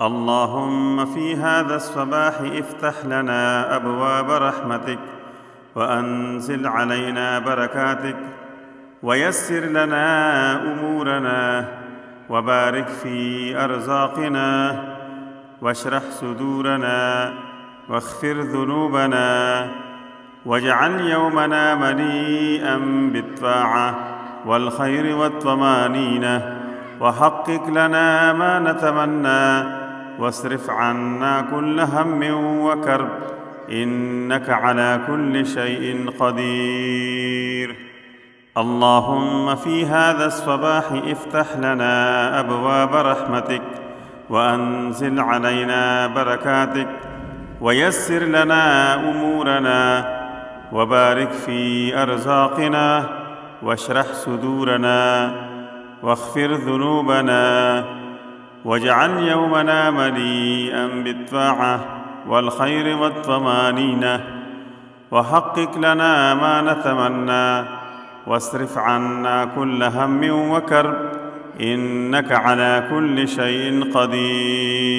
اللهم في هذا الصباح افتح لنا أبواب رحمتك، وأنزل علينا بركاتك، ويسر لنا أمورنا، وبارك في أرزاقنا، واشرح صدورنا، واغفر ذنوبنا، واجعل يومنا مليئا بالطاعة والخير والطمانينة، وحقق لنا ما نتمنى، واصرف عنا كل هم وكرب، إنك على كل شيء قدير. اللهم في هذا الصباح افتح لنا أبواب رحمتك، وأنزل علينا بركاتك، ويسر لنا أمورنا، وبارك في أرزاقنا، واشرح صدورنا، واغفر ذنوبنا، واجعل يومنا مليئا بالطاعة والخير والطمانينة، وحقق لنا ما نتمنى، واصرف عنا كل هم وكرب، إنك على كل شيء قدير.